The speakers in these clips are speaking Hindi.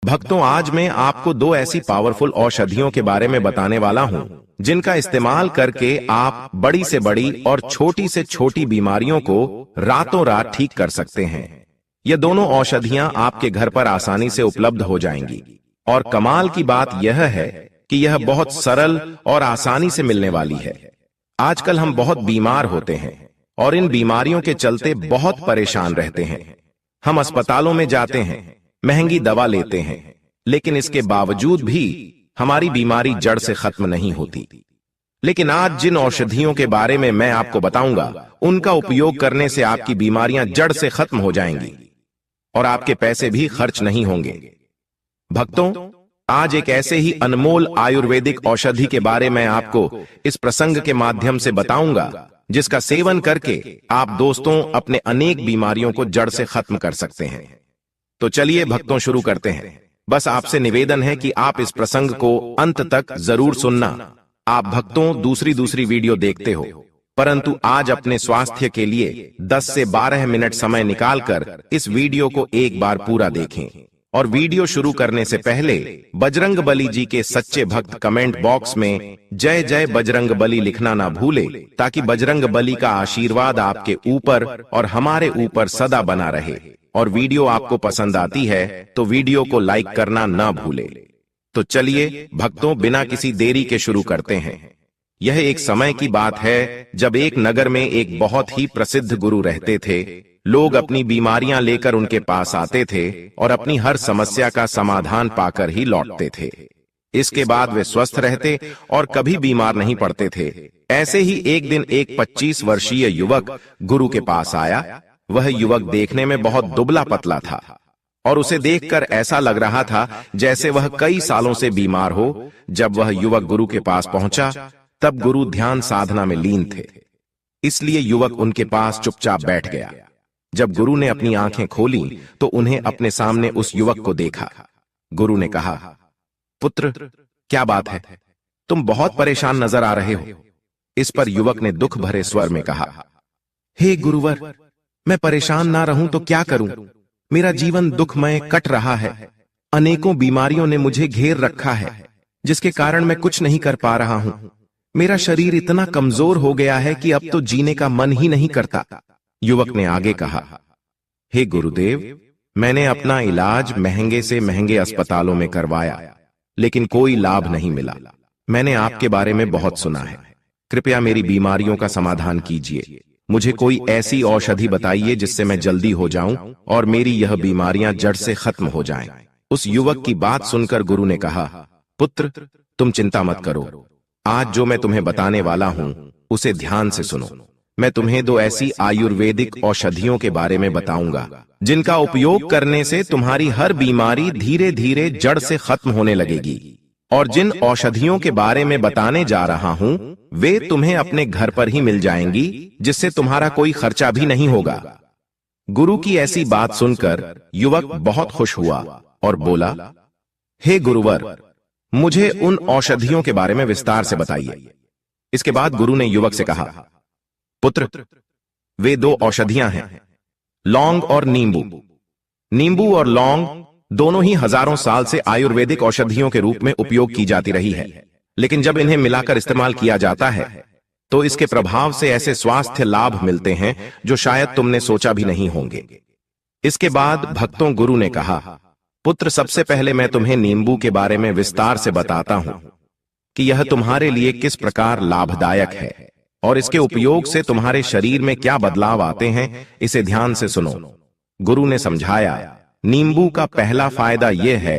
भक्तों, आज मैं आपको दो ऐसी पावरफुल औषधियों के बारे में बताने वाला हूं जिनका इस्तेमाल करके आप बड़ी से बड़ी और छोटी से छोटी बीमारियों को रातों रात ठीक कर सकते हैं। ये दोनों औषधियां आपके घर पर आसानी से उपलब्ध हो जाएंगी और कमाल की बात यह है कि यह बहुत सरल और आसानी से मिलने वाली है। आजकल हम बहुत बीमार होते हैं और इन बीमारियों के चलते बहुत परेशान रहते हैं। हम अस्पतालों में जाते हैं, महंगी दवा लेते हैं, लेकिन इसके बावजूद भी हमारी बीमारी जड़ से खत्म नहीं होती। लेकिन आज जिन औषधियों के बारे में मैं आपको बताऊंगा, उनका उपयोग करने से आपकी बीमारियां जड़ से खत्म हो जाएंगी और आपके पैसे भी खर्च नहीं होंगे। भक्तों, आज एक ऐसे ही अनमोल आयुर्वेदिक औषधि के बारे में आपको इस प्रसंग के माध्यम से बताऊंगा जिसका सेवन करके आप दोस्तों अपने अनेक बीमारियों को जड़ से खत्म कर सकते हैं। तो चलिए भक्तों, शुरू करते हैं। बस आपसे निवेदन है कि आप इस प्रसंग को अंत तक जरूर सुनना। आप भक्तों दूसरी वीडियो देखते हो, परंतु आज अपने स्वास्थ्य के लिए 10 से 12 मिनट समय निकालकर इस वीडियो को एक बार पूरा देखें। और वीडियो शुरू करने से पहले बजरंग बली जी के सच्चे भक्त कमेंट बॉक्स में जय जय बजरंग बली लिखना ना भूले, ताकि बजरंग बली का आशीर्वाद आपके ऊपर और हमारे ऊपर सदा बना रहे। और वीडियो आपको पसंद आती है तो वीडियो को लाइक करना ना भूले। तो चलिए भक्तों, बिना किसी देरी के शुरू करते हैं। यह एक समय की बात है जब एक नगर में एक बहुत ही प्रसिद्ध गुरु रहते थे। लोग अपनी बीमारियां लेकर उनके पास आते थे और अपनी हर समस्या का समाधान पाकर ही लौटते थे। इसके बाद वे स्वस्थ रहते और कभी बीमार नहीं पड़ते थे। ऐसे ही एक दिन एक 25 वर्षीय युवक गुरु के पास आया। वह युवक देखने में बहुत दुबला पतला था और उसे देखकर ऐसा लग रहा था जैसे वह कई सालों से बीमार हो। जब वह युवक गुरु के पास पहुंचा, तब गुरु ध्यान साधना में लीन थे, इसलिए युवक उनके पास चुपचाप बैठ गया। जब गुरु ने अपनी आंखें खोली तो उन्हें अपने सामने उस युवक को देखा। गुरु ने कहा, पुत्र, क्या बात है? तुम बहुत परेशान नजर आ रहे हो। इस पर युवक ने दुख भरे स्वर में कहा, हे गुरुवर, मैं परेशान ना रहूं तो क्या करूं? मेरा जीवन दुखमय कट रहा है। अनेकों बीमारियों ने मुझे घेर रखा है, जिसके कारण मैं कुछ नहीं कर पा रहा हूं। मेरा शरीर इतना कमजोर हो गया है कि अब तो जीने का मन ही नहीं करता। युवक ने आगे कहा, हे गुरुदेव, मैंने अपना इलाज महंगे से महंगे अस्पतालों में करवाया, लेकिन कोई लाभ नहीं मिला। मैंने आपके बारे में बहुत सुना है। कृपया मेरी बीमारियों का समाधान कीजिए। मुझे कोई ऐसी औषधि बताइए जिससे मैं जल्दी हो जाऊं और मेरी यह बीमारियां जड़ से खत्म हो जाएं। उस युवक की बात सुनकर गुरु ने कहा, पुत्र, तुम चिंता मत करो। आज जो मैं तुम्हें बताने वाला हूं उसे ध्यान से सुनो। मैं तुम्हें दो ऐसी आयुर्वेदिक औषधियों के बारे में बताऊंगा जिनका उपयोग करने से तुम्हारी हर बीमारी धीरे धीरे जड़ से खत्म होने लगेगी। और जिन औषधियों के बारे में बताने जा रहा हूं वे तुम्हें अपने घर पर ही मिल जाएंगी, जिससे तुम्हारा कोई खर्चा भी नहीं होगा। गुरु की ऐसी बात सुनकर युवक बहुत खुश हुआ और बोला, हे गुरुवर, मुझे उन औषधियों के बारे में विस्तार से बताइए। इसके बाद गुरु ने युवक से कहा, पुत्र, वे दो औषधियां हैं, लौंग और नींबू। नींबू और लौंग दोनों ही हजारों साल से आयुर्वेदिक औषधियों के रूप में उपयोग की जाती रही है, लेकिन जब इन्हें मिलाकर इस्तेमाल किया जाता है तो इसके प्रभाव से ऐसे स्वास्थ्य लाभ मिलते हैं जो शायद तुमने सोचा भी नहीं होंगे। इसके बाद भक्तों, गुरु ने कहा, पुत्र, सबसे पहले मैं तुम्हें नींबू के बारे में विस्तार से बताता हूं कि यह तुम्हारे लिए किस प्रकार लाभदायक है और इसके उपयोग से तुम्हारे शरीर में क्या बदलाव आते हैं। इसे ध्यान से सुनो। गुरु ने समझाया, नींबू का पहला फायदा यह है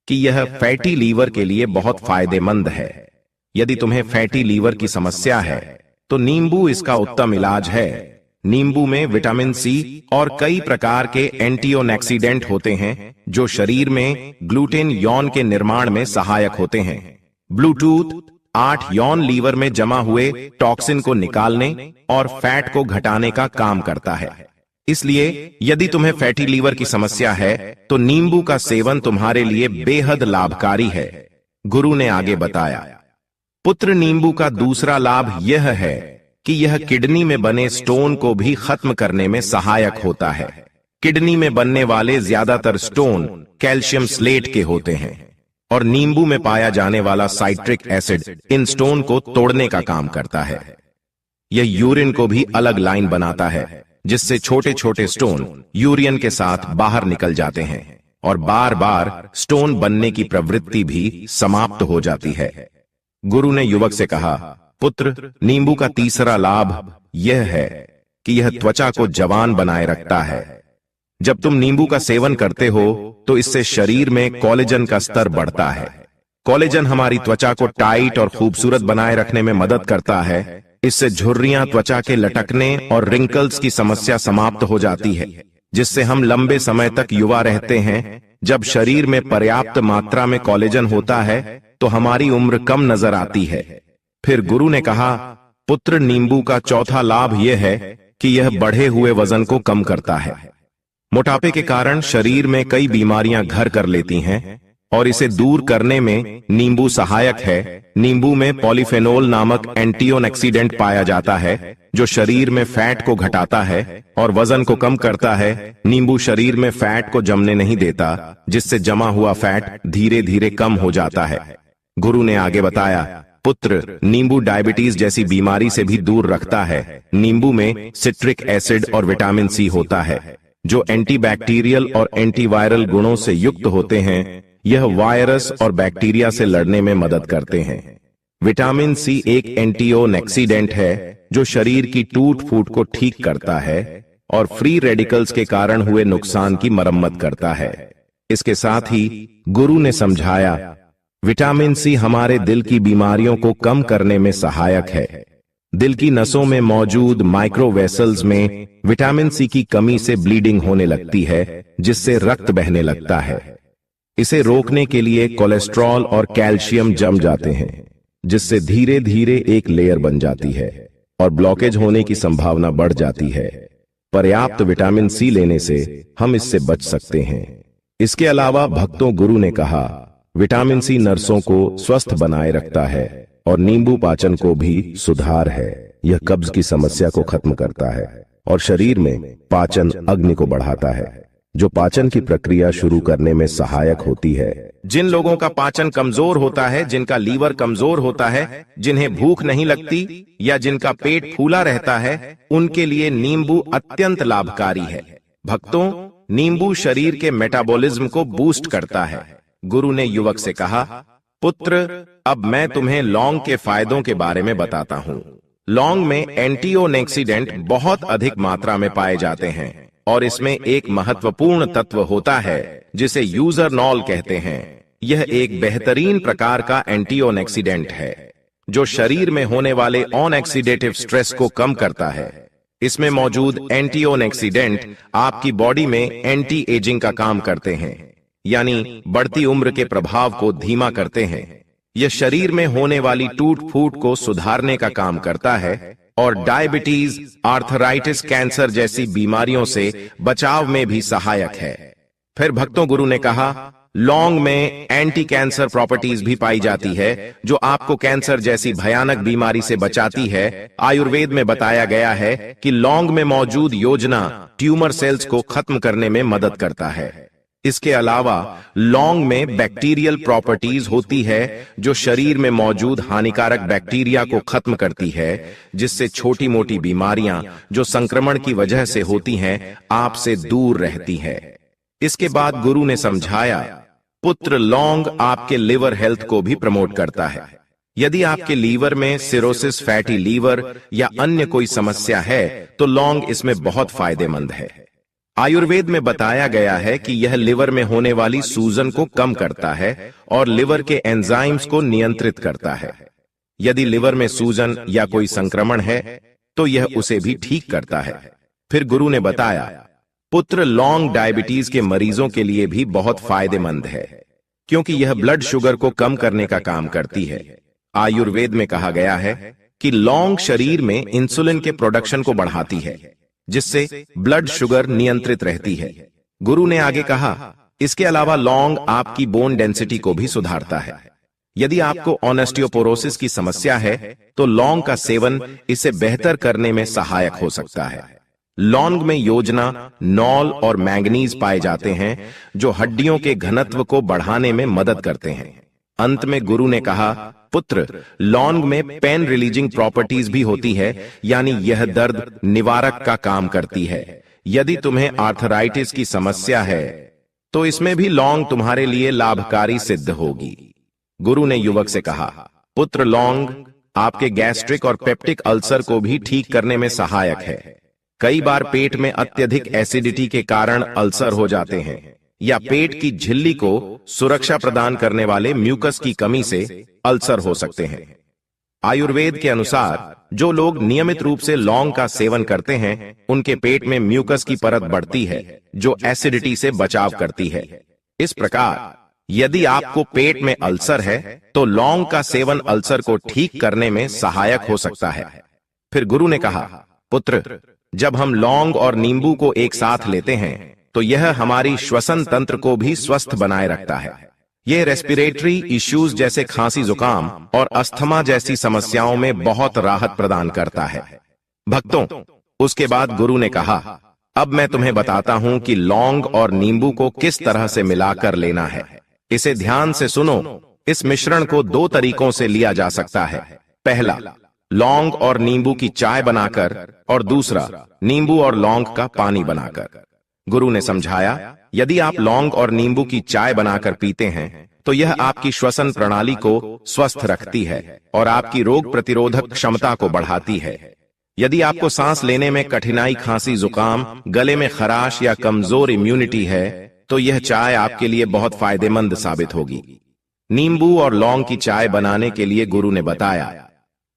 कि यह फैटी लीवर के लिए बहुत फायदेमंद है। यदि तुम्हें फैटी लीवर की समस्या है तो नींबू इसका उत्तम इलाज है। नींबू में विटामिन सी और कई प्रकार के एंटीऑक्सीडेंट होते हैं जो शरीर में ग्लूटेन यौन के निर्माण में सहायक होते हैं। ब्लूटूथ 8 यौन लीवर में जमा हुए टॉक्सिन को निकालने और फैट को घटाने का काम करता है। इसलिए यदि तुम्हें फैटी लीवर की समस्या है तो नींबू का सेवन तुम्हारे लिए बेहद लाभकारी है। गुरु ने आगे बताया, पुत्र, नींबू का दूसरा लाभ यह है कि यह किडनी में बने स्टोन को भी खत्म करने में सहायक होता है। किडनी में बनने वाले ज्यादातर स्टोन कैल्शियम स्लेट के होते हैं और नींबू में पाया जाने वाला साइट्रिक एसिड इन स्टोन को तोड़ने का काम करता है। यह यूरिन को भी अलग लाइन बनाता है, जिससे छोटे छोटे स्टोन यूरियन के साथ बाहर निकल जाते हैं और बार बार स्टोन बनने की प्रवृत्ति भी समाप्त हो जाती है। गुरु ने युवक से कहा, पुत्र, नींबू का तीसरा लाभ यह है कि यह त्वचा को जवान बनाए रखता है। जब तुम नींबू का सेवन करते हो तो इससे शरीर में कोलेजन का स्तर बढ़ता है। कोलेजन हमारी त्वचा को टाइट और खूबसूरत बनाए रखने में मदद करता है। इससे झुर्रियां, त्वचा के लटकने और रिंकल्स की समस्या समाप्त हो जाती है, जिससे हम लंबे समय तक युवा रहते हैं। जब शरीर में पर्याप्त मात्रा में कोलेजन होता है तो हमारी उम्र कम नजर आती है। फिर गुरु ने कहा, पुत्र, नींबू का चौथा लाभ यह है कि यह बढ़े हुए वजन को कम करता है। मोटापे के कारण शरीर में कई बीमारियां घर कर लेती हैं और इसे दूर करने में नींबू सहायक है। नींबू में पॉलीफेनोल नामक एंटीऑक्सीडेंट पाया जाता है, जो शरीर में फैट को घटाता है और वजन को कम करता है। नींबू शरीर में फैट को जमने नहीं देता, जिससे जमा हुआ फैट धीरे धीरे कम हो जाता है। गुरु ने आगे बताया, पुत्र, नींबू डायबिटीज जैसी बीमारी से भी दूर रखता है। नींबू में सिट्रिक एसिड और विटामिन सी होता है, जो एंटीबैक्टीरियल और एंटीवायरल गुणों से युक्त होते हैं। यह वायरस और बैक्टीरिया से लड़ने में मदद करते हैं। विटामिन सी एक एंटीऑक्सीडेंट है जो शरीर की टूट फूट को ठीक करता है और फ्री रेडिकल्स के कारण हुए नुकसान की मरम्मत करता है। इसके साथ ही गुरु ने समझाया, विटामिन सी हमारे दिल की बीमारियों को कम करने में सहायक है। दिल की नसों में मौजूद माइक्रोवेसल्स में विटामिन सी की कमी से ब्लीडिंग होने लगती है, जिससे रक्त बहने लगता है। इसे रोकने के लिए कोलेस्ट्रॉल और कैल्शियम जम जाते हैं, जिससे धीरे धीरे एक लेयर बन जाती है और ब्लॉकेज होने की संभावना बढ़ जाती है। पर्याप्त विटामिन सी लेने से हम इससे बच सकते हैं। इसके अलावा भक्तों, गुरु ने कहा, विटामिन सी नर्सों को स्वस्थ बनाए रखता है और नींबू पाचन को भी सुधार है। यह कब्ज की समस्या को खत्म करता है और शरीर में पाचन अग्नि को बढ़ाता है, जो पाचन की प्रक्रिया शुरू करने में सहायक होती है। जिन लोगों का पाचन कमजोर होता है, जिनका लीवर कमजोर होता है, जिन्हें भूख नहीं लगती या जिनका पेट फूला रहता है, उनके लिए नींबू अत्यंत लाभकारी है। भक्तों, नींबू शरीर के मेटाबॉलिज्म को बूस्ट करता है। गुरु ने युवक से कहा, पुत्र, अब मैं तुम्हें लौंग के फायदों के बारे में बताता हूँ। लौंग में एंटीऑक्सीडेंट बहुत अधिक मात्रा में पाए जाते हैं और इसमें एक महत्वपूर्ण तत्व होता है जिसे यूजरनॉल कहते हैं। यह एक बेहतरीन प्रकार का एंटीऑक्सीडेंट है जो शरीर में होने वाले ऑक्सीडेटिव स्ट्रेस को कम करता है। इसमें मौजूद एंटीऑक्सीडेंट आपकी बॉडी में एंटी एजिंग का काम करते हैं, यानी बढ़ती उम्र के प्रभाव को धीमा करते हैं। यह शरीर में होने वाली टूट फूट को सुधारने का काम करता है और डायबिटीज, आर्थराइटिस, कैंसर जैसी बीमारियों से बचाव में भी सहायक है। फिर भक्तों, गुरु ने कहा, लौंग में एंटी कैंसर प्रॉपर्टीज भी पाई जाती है जो आपको कैंसर जैसी भयानक बीमारी से बचाती है। आयुर्वेद में बताया गया है कि लौंग में मौजूद योजना ट्यूमर सेल्स को खत्म करने में मदद करता है। इसके अलावा लौंग में बैक्टीरियल प्रॉपर्टीज होती है जो शरीर में मौजूद हानिकारक बैक्टीरिया को खत्म करती है, जिससे छोटी मोटी बीमारियां जो संक्रमण की वजह से होती हैं आपसे दूर रहती है। इसके बाद गुरु ने समझाया, पुत्र, लौंग आपके लिवर हेल्थ को भी प्रमोट करता है। यदि आपके लीवर में सिरोसिस, फैटी लीवर या अन्य कोई समस्या है तो लौंग इसमें बहुत फायदेमंद है। आयुर्वेद में बताया गया है कि यह लिवर में होने वाली सूजन को कम करता है और लिवर के एंजाइम्स को नियंत्रित करता है। यदि लिवर में सूजन या कोई संक्रमण है तो यह उसे भी ठीक करता है। फिर गुरु ने बताया, पुत्र, लौंग डायबिटीज के मरीजों के लिए भी बहुत फायदेमंद है क्योंकि यह ब्लड शुगर को कम करने का काम करती है। आयुर्वेद में कहा गया है कि लौंग शरीर में इंसुलिन के प्रोडक्शन को बढ़ाती है, जिससे ब्लड शुगर नियंत्रित रहती है। गुरु ने आगे कहा, इसके अलावा लौंग आपकी बोन डेंसिटी को भी सुधारता है। यदि आपको ऑस्टियोपोरोसिस की समस्या है तो लौंग का सेवन इसे बेहतर करने में सहायक हो सकता है। लौंग में योजना, नॉल और मैंगनीज पाए जाते हैं जो हड्डियों के घनत्व को बढ़ाने में मदद करते हैं। अंत में गुरु ने कहा, पुत्र, लौंग में पेन रिलीजिंग प्रॉपर्टीज भी होती है, यानी यह दर्द निवारक का काम करती है। यदि तुम्हें आर्थराइटिस की समस्या है तो इसमें भी लौंग तुम्हारे लिए लाभकारी सिद्ध होगी। गुरु ने युवक से कहा, पुत्र, लौंग आपके गैस्ट्रिक और पेप्टिक अल्सर को भी ठीक करने में सहायक है। कई बार पेट में अत्यधिक एसिडिटी के कारण अल्सर हो जाते हैं या पेट की झिल्ली को सुरक्षा प्रदान करने वाले म्यूकस की कमी से अल्सर हो सकते हैं। आयुर्वेद के अनुसार जो लोग नियमित रूप से लौंग का सेवन करते हैं उनके पेट में म्यूकस की परत बढ़ती है जो एसिडिटी से बचाव करती है। इस प्रकार यदि आपको पेट में अल्सर है तो लौंग का सेवन अल्सर को ठीक करने में सहायक हो सकता है। फिर गुरु ने कहा, पुत्र, जब हम लौंग और नींबू को एक साथ लेते हैं तो यह हमारी श्वसन तंत्र को भी स्वस्थ बनाए रखता है। यह रेस्पिरेटरी इश्यूज जैसे खांसी, जुकाम और अस्थमा जैसी समस्याओं में बहुत राहत प्रदान करता है। भक्तों, उसके बाद गुरु ने कहा, अब मैं तुम्हें बताता हूं कि लौंग और नींबू को किस तरह से मिलाकर लेना है। इसे ध्यान से सुनो। इस मिश्रण को दो तरीकों से लिया जा सकता है। पहला, लौंग और नींबू की चाय बनाकर, और दूसरा, नींबू और लौंग का पानी बनाकर। गुरु ने समझाया, यदि आप लौंग और नींबू की चाय बनाकर पीते हैं तो यह आपकी श्वसन प्रणाली को स्वस्थ रखती है और आपकी रोग प्रतिरोधक क्षमता को बढ़ाती है। यदि आपको सांस लेने में कठिनाई, खांसी, जुकाम, गले में खराश या कमजोर इम्यूनिटी है तो यह चाय आपके लिए बहुत फायदेमंद साबित होगी। नींबू और लौंग की चाय बनाने के लिए गुरु ने बताया,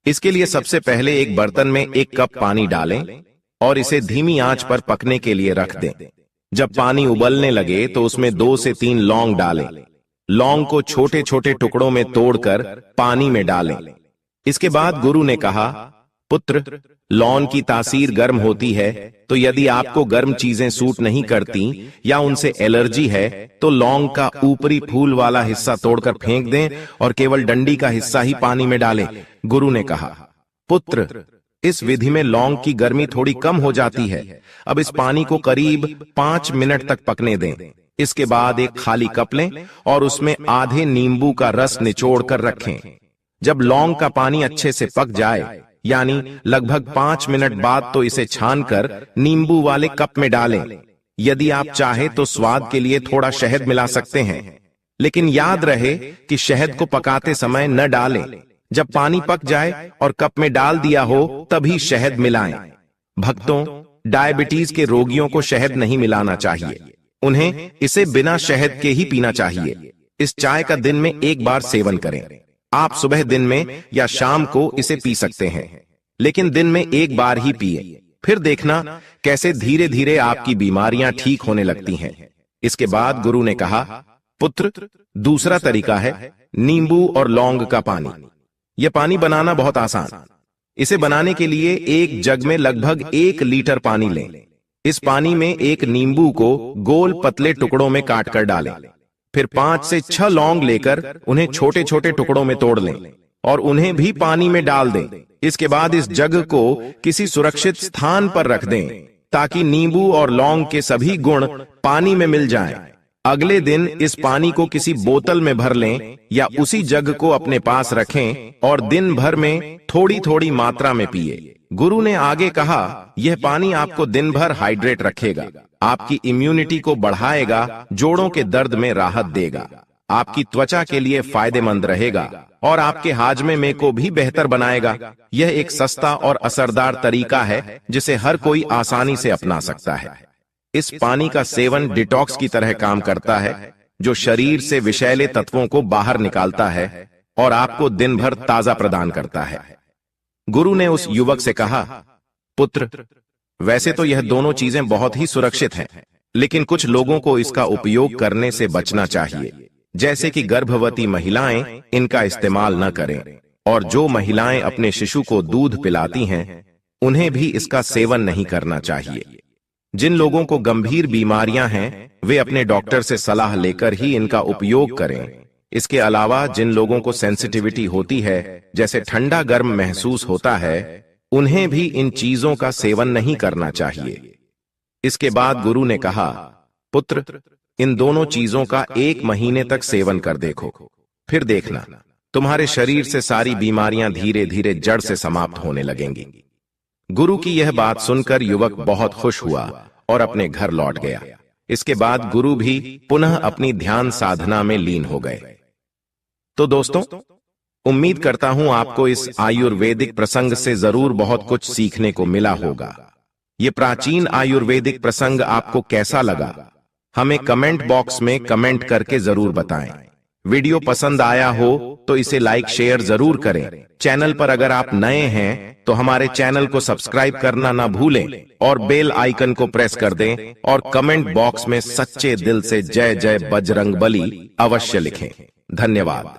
इसके लिए सबसे पहले एक बर्तन में 1 कप पानी डालें और इसे धीमी आंच पर पकने के लिए रख दें। जब पानी उबलने लगे तो उसमें 2 से 3 लौंग डालें। लौंग को छोटे छोटे टुकड़ों में तोड़कर पानी में डालें। इसके बाद गुरु ने कहा, पुत्र, लौंग की तासीर गर्म होती है, तो यदि आपको गर्म चीजें सूट नहीं करती या उनसे एलर्जी है तो लौंग का ऊपरी फूल वाला हिस्सा तोड़कर फेंक दें और केवल डंडी का हिस्सा ही पानी में डालें। गुरु ने कहा, पुत्र, इस विधि में लौंग की गर्मी थोड़ी कम हो जाती है। अब इस पानी को करीब 5 मिनट तक पकने दें। इसके बाद एक खाली कप लें और उसमें आधे नींबू का रस निचोड़ कर रखें। जब लौंग का पानी अच्छे से पक जाए, यानी लगभग 5 मिनट बाद, तो इसे छानकर नींबू वाले कप में डालें। यदि आप चाहे तो स्वाद के लिए थोड़ा शहद मिला सकते हैं, लेकिन याद रहे कि शहद को पकाते समय न डालें। जब पानी पक जाए और कप में डाल दिया हो तभी शहद मिलाएं। भक्तों, डायबिटीज के रोगियों को शहद नहीं मिलाना चाहिए। उन्हें इसे बिना शहद के ही पीना चाहिए। इस चाय का दिन में 1 बार सेवन करें। आप सुबह, दिन में या शाम को इसे पी सकते हैं, लेकिन दिन में 1 बार ही पिए। फिर देखना कैसे धीरे धीरे आपकी बीमारियां ठीक होने लगती हैं। इसके बाद गुरु ने कहा, पुत्र, दूसरा तरीका है नींबू और लौंग का पानी। यह पानी बनाना बहुत आसान। इसे बनाने के लिए एक जग में लगभग 1 लीटर पानी लें। इस पानी में एक नींबू को गोल पतले टुकड़ों में काट कर डालें। फिर 5 से 6 लौंग लेकर उन्हें छोटे छोटे टुकड़ों में तोड़ लें और उन्हें भी पानी में डाल दें। इसके बाद इस जग को किसी सुरक्षित स्थान पर रख दें ताकि नींबू और लौंग के सभी गुण पानी में मिल जाएं। अगले दिन इस पानी को किसी बोतल में भर लें या उसी जग को अपने पास रखें और दिन भर में थोड़ी थोड़ी मात्रा में पिए। गुरु ने आगे कहा, यह पानी आपको दिन भर हाइड्रेट रखेगा, आपकी इम्यूनिटी को बढ़ाएगा, जोड़ों के दर्द में राहत देगा, आपकी त्वचा के लिए फायदेमंद रहेगा और आपके हाजमे में को भी बेहतर बनाएगा। यह एक सस्ता और असरदार तरीका है जिसे हर कोई आसानी से अपना सकता है। इस पानी का सेवन डिटॉक्स की तरह काम करता है, जो शरीर से विषैले तत्वों को बाहर निकालता है और आपको दिन भर ताजा प्रदान करता है। गुरु ने उस युवक से कहा, पुत्र, वैसे तो यह दोनों चीजें बहुत ही सुरक्षित हैं, लेकिन कुछ लोगों को इसका उपयोग करने से बचना चाहिए। जैसे कि गर्भवती महिलाएं इनका इस्तेमाल न करें, और जो महिलाएं अपने शिशु को दूध पिलाती हैं उन्हें भी इसका सेवन नहीं करना चाहिए। जिन लोगों को गंभीर बीमारियां हैं वे अपने डॉक्टर से सलाह लेकर ही इनका उपयोग करें। इसके अलावा जिन लोगों को सेंसिटिविटी होती है, जैसे ठंडा गर्म महसूस होता है, उन्हें भी इन चीजों का सेवन नहीं करना चाहिए। इसके बाद गुरु ने कहा, पुत्र, इन दोनों चीजों का 1 महीने तक सेवन कर देखो, फिर देखना तुम्हारे शरीर से सारी बीमारियां धीरे धीरे जड़ से समाप्त होने लगेंगी। गुरु की यह बात सुनकर युवक बहुत खुश हुआ और अपने घर लौट गया। इसके बाद गुरु भी पुनः अपनी ध्यान साधना में लीन हो गए। तो दोस्तों, उम्मीद करता हूं आपको इस आयुर्वेदिक प्रसंग से जरूर बहुत कुछ सीखने को मिला होगा। ये प्राचीन आयुर्वेदिक प्रसंग आपको कैसा लगा, हमें कमेंट बॉक्स में कमेंट करके जरूर बताएं। वीडियो पसंद आया हो तो इसे लाइक शेयर जरूर करें। चैनल पर अगर आप नए हैं तो हमारे चैनल को सब्सक्राइब करना ना भूलें और बेल आइकन को प्रेस कर दें और कमेंट बॉक्स में सच्चे दिल से जय जय बजरंगबली अवश्य लिखें। धन्यवाद।